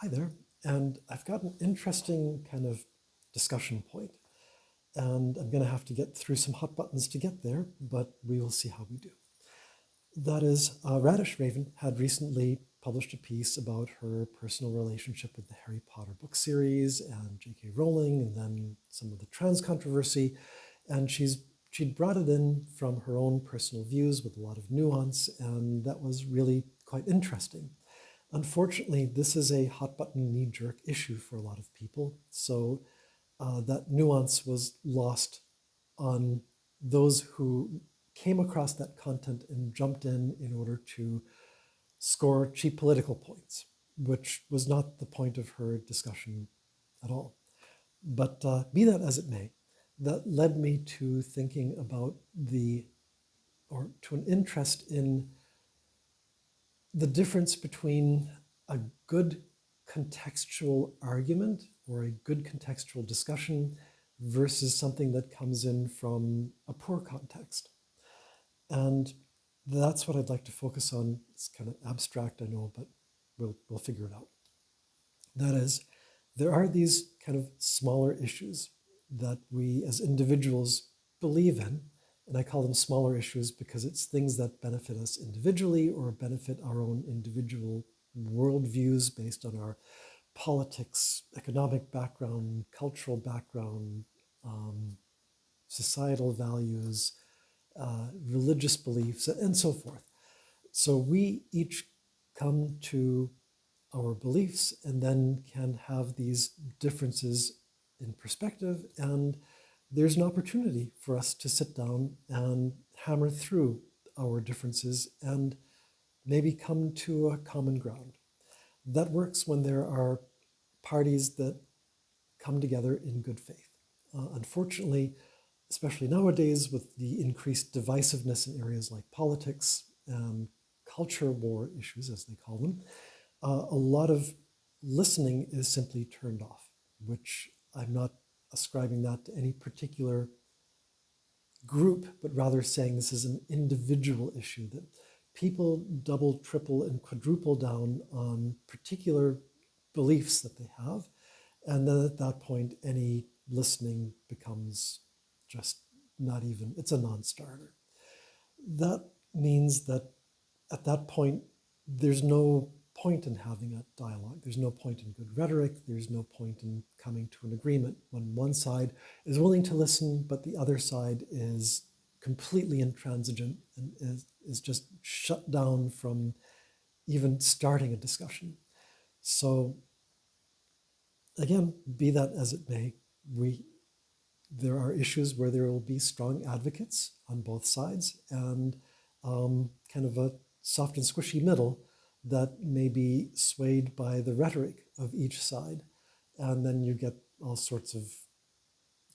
Hi there, and I've got an interesting kind of discussion point, and I'm going to have to get through some hot buttons to get there, but we will see how we do. That is, Radish Raven had recently published a piece about her personal relationship with the Harry Potter book series and J.K. Rowling, and then some of the trans controversy, and she'd brought it in from her own personal views with a lot of nuance, and that was really quite interesting. Unfortunately, this is a hot button knee jerk issue for a lot of people. So that nuance was lost on those who came across that content and jumped in order to score cheap political points, which was not the point of her discussion at all. But be that as it may, that led me to thinking about to an interest in the difference between a good contextual argument or a good contextual discussion versus something that comes in from a poor context. And that's what I'd like to focus on. It's kind of abstract, I know, but we'll figure it out. That is, there are these kind of smaller issues that we as individuals believe in, and I call them smaller issues because it's things that benefit us individually or benefit our own individual worldviews based on our politics, economic background, cultural background, societal values, religious beliefs, and so forth. So we each come to our beliefs and then can have these differences in perspective, and there's an opportunity for us to sit down and hammer through our differences and maybe come to a common ground. That works when there are parties that come together in good faith. Unfortunately, especially nowadays with the increased divisiveness in areas like politics and culture war issues, as they call them, a lot of listening is simply turned off, which I'm not ascribing that to any particular group, but rather saying this is an individual issue, that people double, triple, and quadruple down on particular beliefs that they have. And then at that point, any listening becomes just not even, it's a non-starter. That means that at that point, there's no point in having a dialogue. There's no point in good rhetoric. There's no point in coming to an agreement when one side is willing to listen, but the other side is completely intransigent and is just shut down from even starting a discussion. So again, be that as it may, there are issues where there will be strong advocates on both sides and kind of a soft and squishy middle that may be swayed by the rhetoric of each side. And then you get all sorts of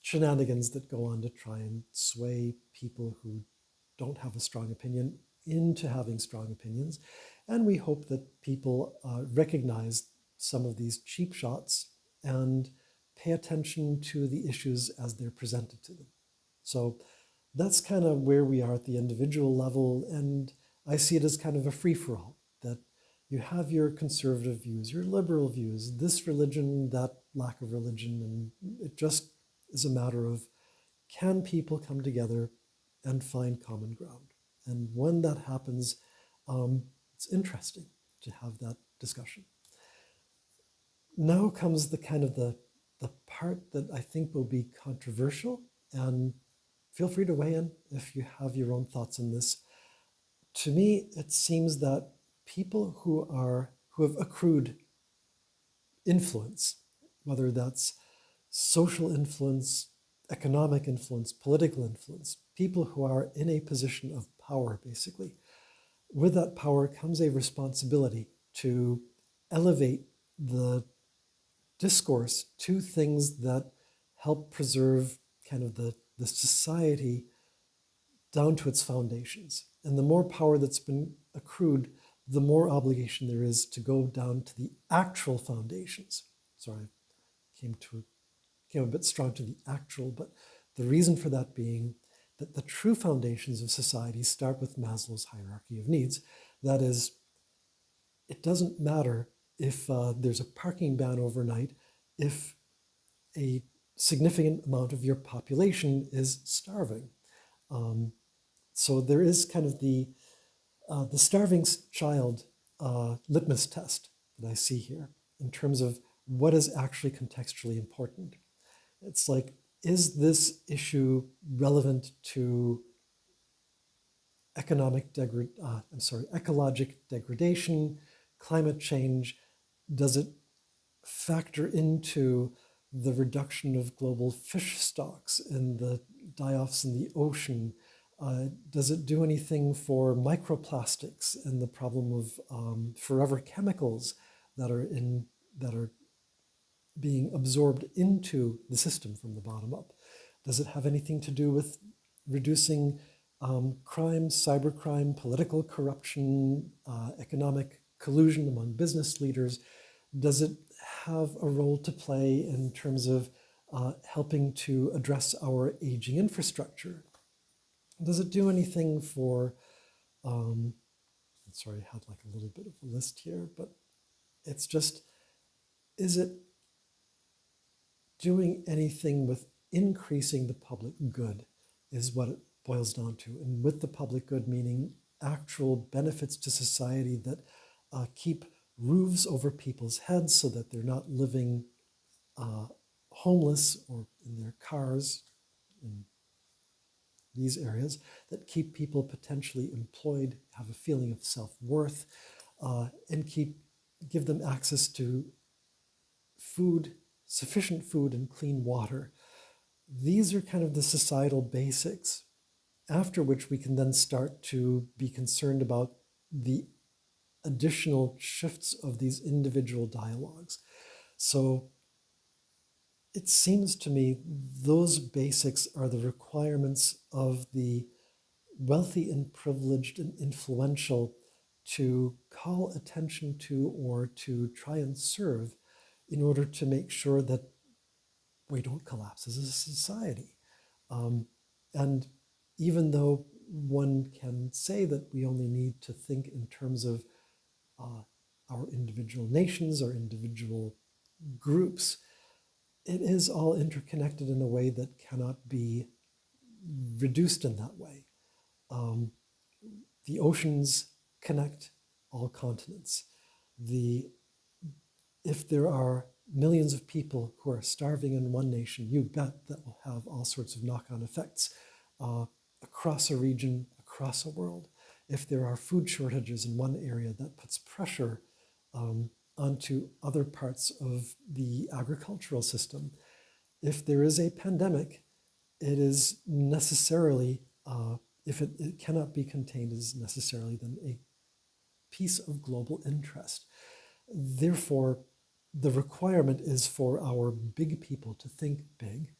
shenanigans that go on to try and sway people who don't have a strong opinion into having strong opinions. And we hope that people recognize some of these cheap shots and pay attention to the issues as they're presented to them. So that's kind of where we are at the individual level. And I see it as kind of a free-for-all, that you have your conservative views, your liberal views, this religion, that lack of religion, and it just is a matter of, can people come together and find common ground? And when that happens, it's interesting to have that discussion. Now comes the kind of the part that I think will be controversial, and feel free to weigh in if you have your own thoughts on this. To me, it seems that people who have accrued influence, whether that's social influence, economic influence, political influence, people who are in a position of power, basically, with that power comes a responsibility to elevate the discourse to things that help preserve kind of the society down to its foundations. And the more power that's been accrued, the more obligation there is to go down to the actual foundations. Sorry, came a bit strong to the actual, but the reason for that being that the true foundations of society start with Maslow's hierarchy of needs. That is, it doesn't matter if there's a parking ban overnight, if a significant amount of your population is starving. So there is kind of the starving child litmus test that I see here in terms of what is actually contextually important. It's like, is this issue relevant to ecologic degradation, climate change? Does it factor into the reduction of global fish stocks and the die-offs in the ocean? Does it do anything for microplastics and the problem of forever chemicals that are being absorbed into the system from the bottom up? Does it have anything to do with reducing crime, cybercrime, political corruption, economic collusion among business leaders? Does it have a role to play in terms of helping to address our aging infrastructure? Does it do anything for, sorry, I had like a little bit of a list here, but it's just, is it doing anything with increasing the public good is what it boils down to. And with the public good, meaning actual benefits to society that keep roofs over people's heads so that they're not living homeless or in their cars in these areas, that keep people potentially employed, have a feeling of self-worth, and give them access to food, sufficient food and clean water. These are kind of the societal basics, after which we can then start to be concerned about the additional shifts of these individual dialogues. So it seems to me those basics are the requirements of the wealthy and privileged and influential to call attention to or to try and serve in order to make sure that we don't collapse as a society. And even though one can say that we only need to think in terms of our individual nations or individual groups, it is all interconnected in a way that cannot be reduced in that way. The oceans connect all continents. If there are millions of people who are starving in one nation, you bet that will have all sorts of knock-on effects across a region, across a world. If there are food shortages in one area, that puts pressure onto other parts of the agricultural system. If there is a pandemic, it is necessarily, if it cannot be contained, it is necessarily then a piece of global interest. Therefore, the requirement is for our big people to think big,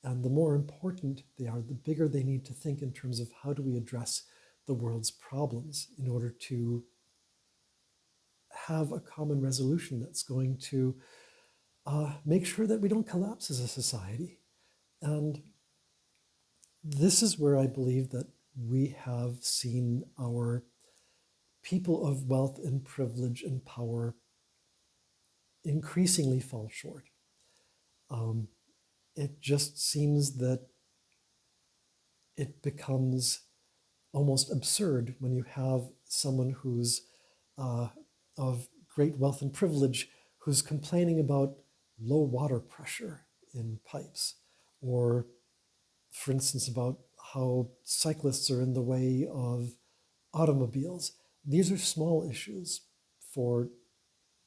and the more important they are, the bigger they need to think in terms of how do we address the world's problems in order to have a common resolution that's going to make sure that we don't collapse as a society. And this is where I believe that we have seen our people of wealth and privilege and power increasingly fall short. It just seems that it becomes almost absurd when you have someone who's of great wealth and privilege who's complaining about low water pressure in pipes, or for instance about how cyclists are in the way of automobiles. These are small issues for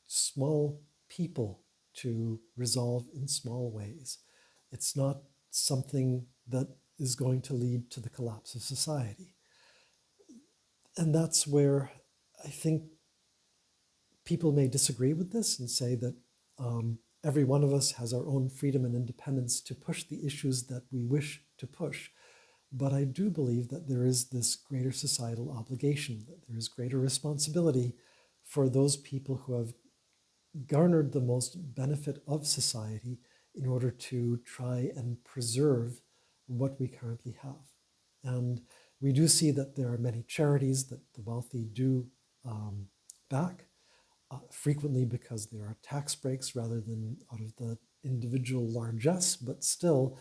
small people to resolve in small ways. It's not something that is going to lead to the collapse of society. And that's where I think people may disagree with this and say that every one of us has our own freedom and independence to push the issues that we wish to push. But I do believe that there is this greater societal obligation, that there is greater responsibility for those people who have garnered the most benefit of society in order to try and preserve what we currently have. And we do see that there are many charities that the wealthy do back. frequently because there are tax breaks rather than out of the individual largesse, but still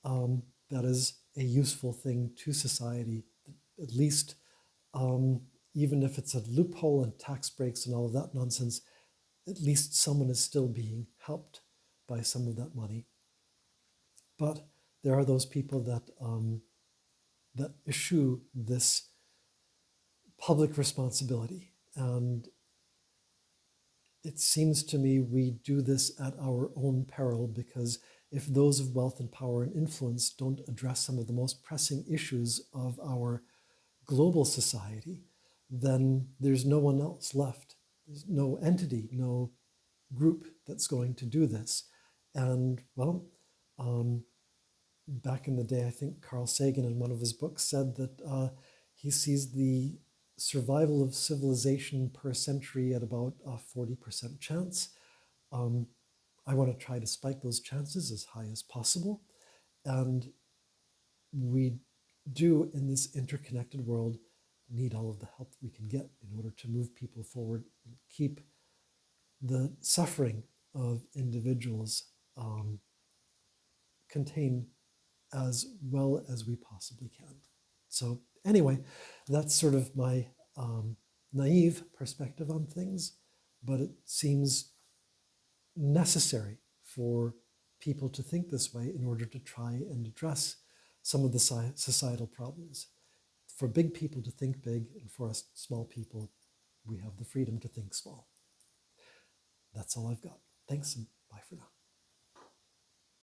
that is a useful thing to society, at least even if it's a loophole and tax breaks and all of that nonsense, at least someone is still being helped by some of that money. But there are those people that that eschew this public responsibility. And it seems to me we do this at our own peril, because if those of wealth and power and influence don't address some of the most pressing issues of our global society, then there's no one else left. There's no entity, no group that's going to do this. And well, back in the day, I think Carl Sagan in one of his books said that he sees the survival of civilization per century at about a 40% chance. I want to try to spike those chances as high as possible. And we do, in this interconnected world, need all of the help we can get in order to move people forward and keep the suffering of individuals contained as well as we possibly can. So anyway, that's sort of my naive perspective on things, but it seems necessary for people to think this way in order to try and address some of the societal problems. For big people to think big, and for us small people, we have the freedom to think small. That's all I've got. Thanks, and bye for now.